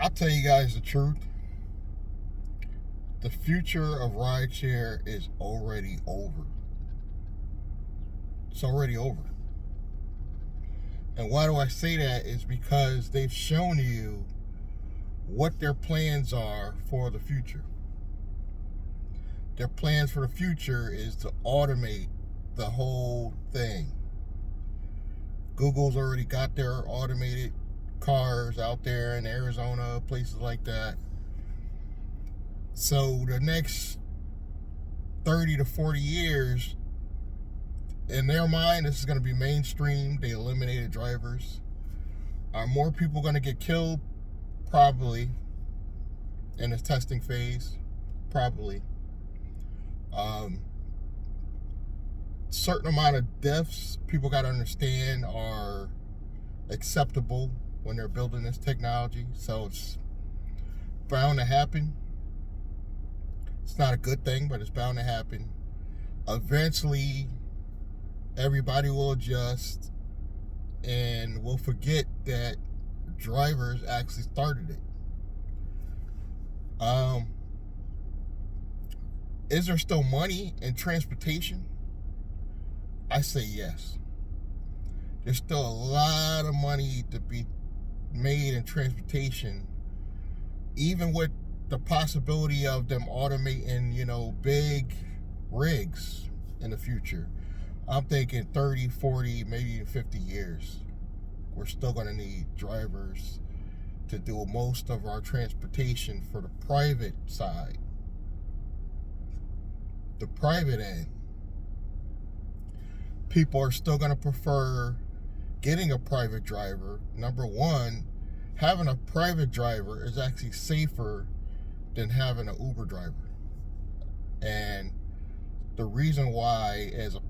I'll tell you guys the truth. The future of rideshare is already over. It's already over. And why do I say that is because they've shown you what their plans are for the future. Their plans for the future is to automate the whole thing. Google's already got their automated cars out there in Arizona, places like that. So the next 30 to 40 years, in their mind, this is going to be mainstream. They eliminated drivers. Are more people going to get killed? Probably. In the testing phase? Probably. Certain amount of deaths, people got to understand, are acceptable when they're building this technology. So it's bound to happen. It's not a good thing, but it's bound to happen. Eventually, everybody will adjust and will forget that drivers actually started it. Is there still money in transportation? I say yes. There's still a lot of money to be made in transportation, even with the possibility of them automating, big rigs in the future. I'm thinking 30, 40, maybe even 50 years. We're still going to need drivers to do most of our transportation for the private side. The private end. People are still going to prefer getting a private driver. Number one, having a private driver is actually safer than having an Uber driver. And the reason why is a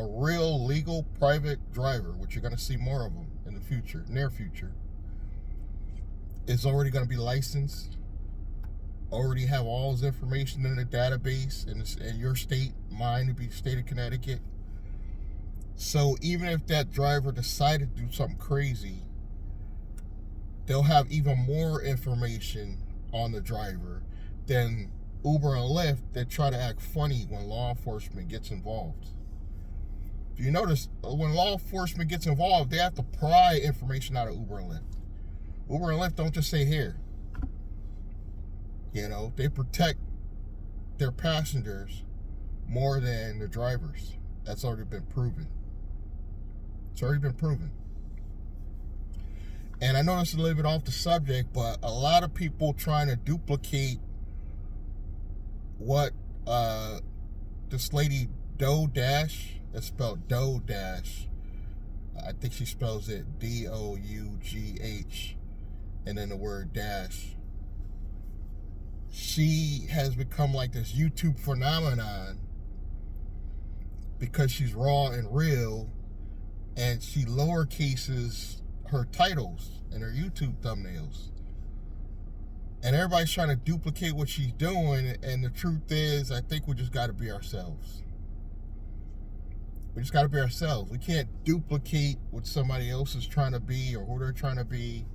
real legal private driver, which you're going to see more of them in the future, near future, is already going to be licensed, already have all his information in a database in your state. Mine would be the state of Connecticut. So even if that driver decided to do something crazy, they'll have even more information on the driver than Uber and Lyft that try to act funny when law enforcement gets involved. If you notice, when law enforcement gets involved, they have to pry information out of Uber and Lyft. Uber and Lyft don't just say here. They protect their passengers more than the drivers. That's already been proven. It's already been proven. And I know this is a little bit off the subject, but a lot of people trying to duplicate what this lady Doe Dash, it's spelled Doe Dash. I think she spells it D-O-U-G-H and then the word dash. She has become like this YouTube phenomenon because she's raw and real, and she lowercases her titles and her YouTube thumbnails. And everybody's trying to duplicate what she's doing, and the truth is, I think we just got to be ourselves. We just got to be ourselves. We can't duplicate what somebody else is trying to be or who they're trying to be.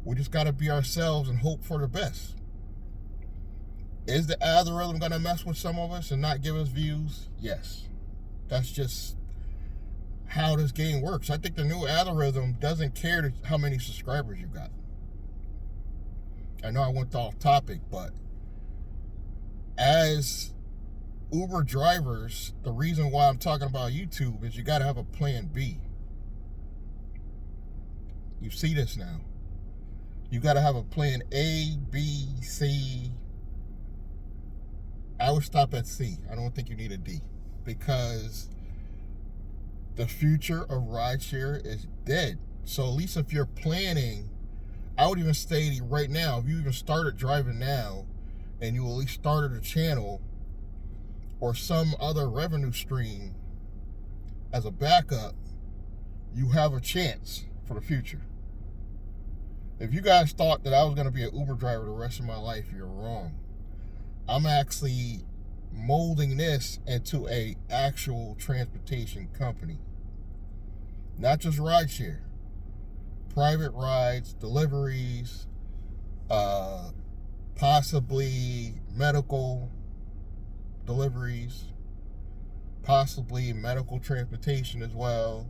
We just got to be ourselves and hope for the best. Is the algorithm going to mess with some of us and not give us views? Yes. That's just how this game works. I think the new algorithm doesn't care how many subscribers you got. I know I went off topic, but as Uber drivers, the reason why I'm talking about YouTube is you got to have a plan B. You see this now. You got to have a plan A, B, C. I would stop at C. I don't think you need a D, because the future of rideshare is dead. So at least if you're planning, I would even say right now, if you even started driving now and you at least started a channel or some other revenue stream as a backup, you have a chance for the future. If you guys thought that I was going to be an Uber driver the rest of my life, you're wrong. I'm actually molding this into a actual transportation company. Not just rideshare. Private rides, deliveries, possibly medical deliveries, possibly medical transportation as well.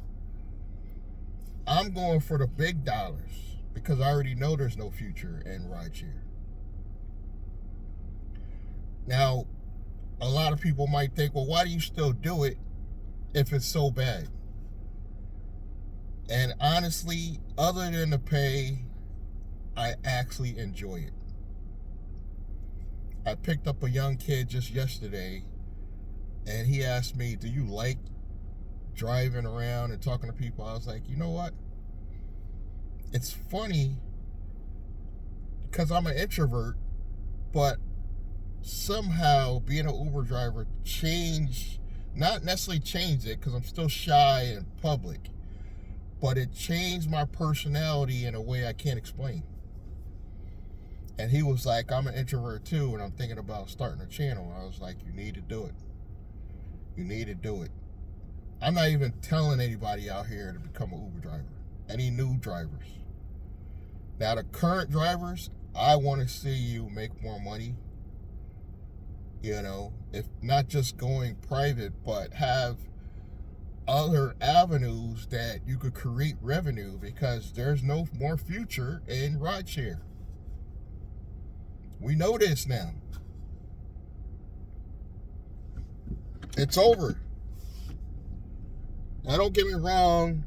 I'm going for the big dollars because I already know there's no future in rideshare. Now, a lot of people might think, well, why do you still do it if it's so bad? And honestly, other than the pay, I actually enjoy it. I picked up a young kid just yesterday, and he asked me, do you like driving around and talking to people? I was like, you know what? It's funny because I'm an introvert, but somehow being an Uber driver not necessarily changed it because I'm still shy in public, but it changed my personality in a way I can't explain. And he was like, I'm an introvert too, and I'm thinking about starting a channel. I was like, you need to do it. You need to do it. I'm not even telling anybody out here to become an Uber driver. Any new drivers. Now, the current drivers, I want to see you make more money. You know, if not just going private, but have other avenues that you could create revenue, because there's no more future in rideshare. We know this now. It's over. Now, don't get me wrong.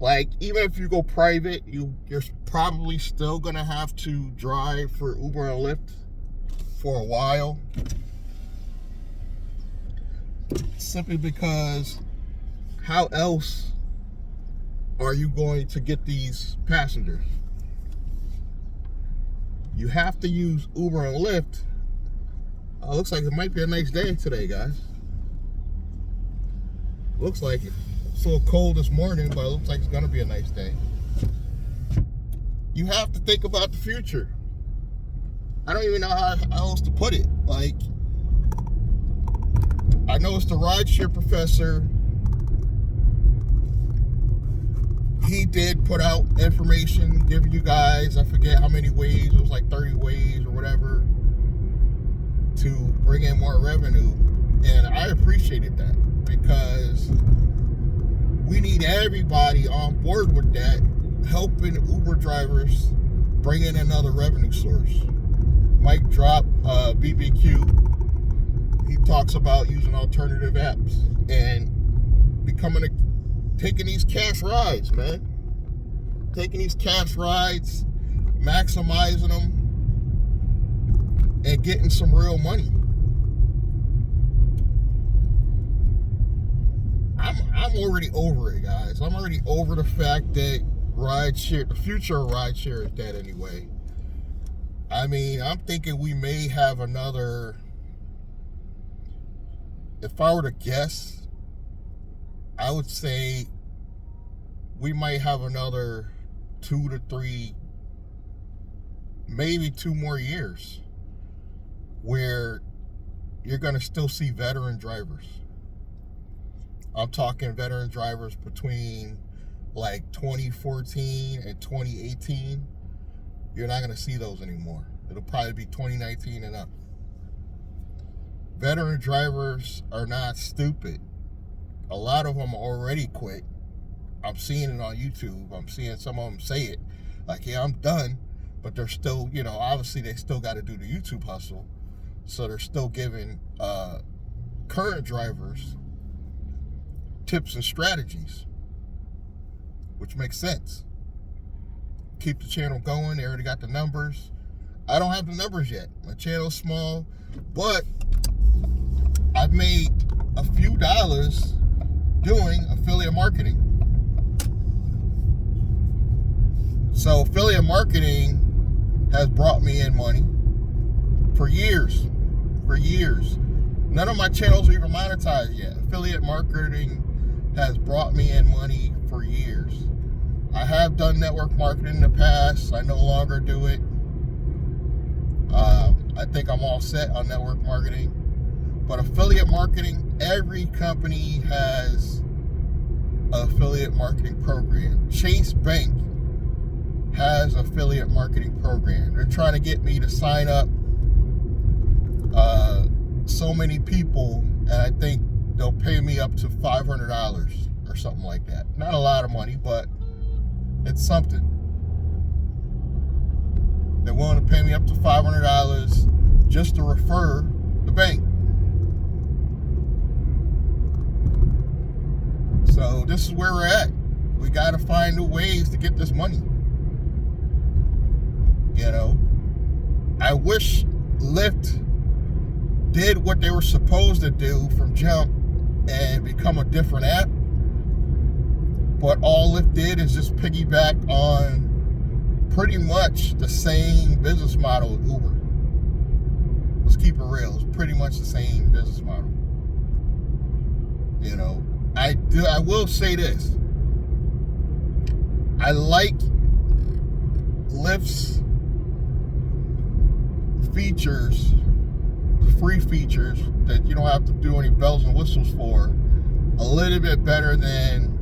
Like, even if you go private, you're probably still going to have to drive for Uber and Lyft for a while. Simply because how else are you going to get these passengers? You have to use Uber and Lyft. Looks like it might be a nice day today, guys. Looks like it. It's a little cold this morning, but it looks like it's going to be a nice day. You have to think about the future. I don't even know how else to put it. Like, I know it's the rideshare professor. He did put out information giving you guys, I forget how many ways, it was like 30 ways or whatever, to bring in more revenue. And I appreciated that because we need everybody on board with that, helping Uber drivers bring in another revenue source. Mike Drop, BBQ, he talks about using alternative apps and taking these cash rides, man. Taking these cash rides, maximizing them, and getting some real money. I'm already over it, guys. I'm already over the fact that rideshare, the future of rideshare is dead anyway. I mean, I'm thinking we may have another, if I were to guess, I would say we might have another 2 to 3, maybe 2 more years where you're going to still see veteran drivers. I'm talking veteran drivers between like 2014 and 2018. You're not going to see those anymore. It'll probably be 2019 and up. Veteran drivers are not stupid. A lot of them already quit. I'm seeing it on YouTube. I'm seeing some of them say it. Like, yeah, I'm done. But they're still, you know, obviously they still got to do the YouTube hustle. So they're still giving current drivers tips and strategies, which makes sense. Keep the channel going. They already got the numbers. I don't have the numbers yet. My channel's small, but I've made a few dollars doing affiliate marketing. So affiliate marketing has brought me in money for years. For years. None of my channels are even monetized yet. Affiliate marketing has brought me in money for years. I have done network marketing in the past. I no longer do it. I think I'm all set on network marketing. But affiliate marketing, every company has an affiliate marketing program. Chase Bank has affiliate marketing program. They're trying to get me to sign up so many people, and I think they'll pay me up to $500 or something like that. Not a lot of money, but it's something. They're willing to pay me up to $500 just to refer the bank. So this is where we're at. We got to find new ways to get this money. You know, I wish Lyft did what they were supposed to do from jump and become a different app. But all Lyft did is just piggyback on pretty much the same business model as Uber. Let's keep it real. It's pretty much the same business model. You know, I will say this. I like Lyft's features, free features that you don't have to do any bells and whistles for, a little bit better than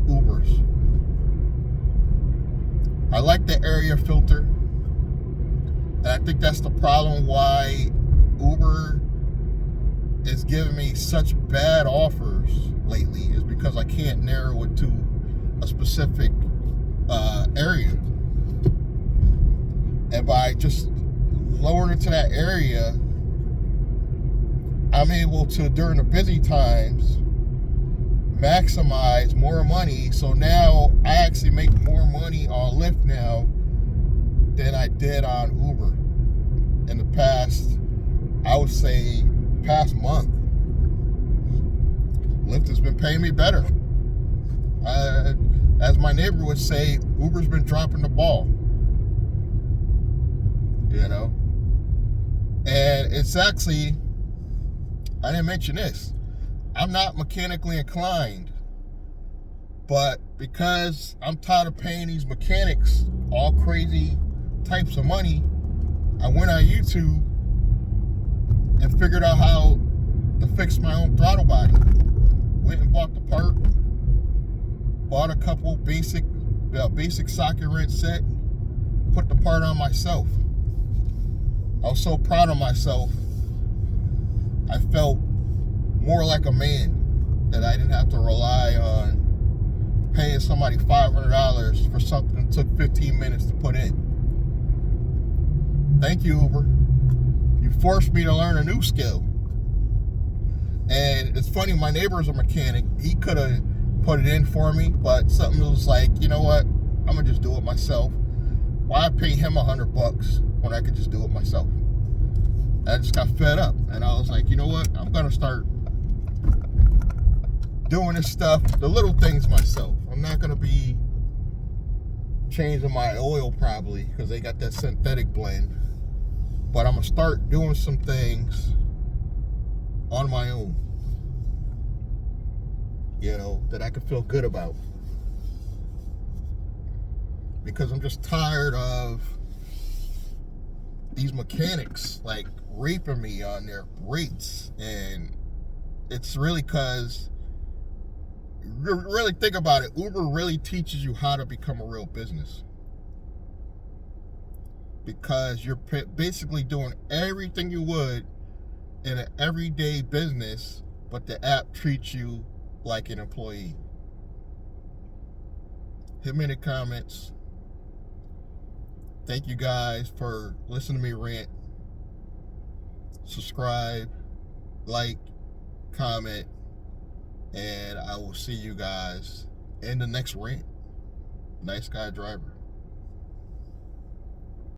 Uber's. I like the area filter, and I think that's the problem why Uber is giving me such bad offers lately, is because I can't narrow it to a specific area. And by just lowering it to that area, I'm able to, during the busy times, maximize more money. So now I actually make more money on Lyft now than I did on Uber in the past, I would say, past month. Lyft has been paying me better. As my neighbor would say, Uber's been dropping the ball. You know? And it's actually, I didn't mention this, I'm not mechanically inclined, but because I'm tired of paying these mechanics all crazy types of money, I went on YouTube and figured out how to fix my own throttle body. Went and bought the part, bought a couple basic socket wrench set, put the part on myself. I was so proud of myself. I felt more like a man, that I didn't have to rely on paying somebody $500 for something that took 15 minutes to put in. Thank you, Uber. You forced me to learn a new skill. And it's funny, my neighbor's a mechanic. He could have put it in for me, but something was like, you know what? I'm gonna just do it myself. Why pay him $100 when I could just do it myself? I just got fed up, and I was like, you know what? I'm gonna start doing this stuff, the little things myself. I'm not gonna be changing my oil probably, because they got that synthetic blend. But I'm gonna start doing some things on my own, you know, that I could feel good about. Because I'm just tired of these mechanics like raping me on their rates. And it's really because, really think about it, Uber really teaches you how to become a real business. Because you're basically doing everything you would in an everyday business, but the app treats you like an employee. Hit me in the comments. Thank you guys for listening to me rant. Subscribe, like, comment, and I will see you guys in the next rant. Nice guy driver.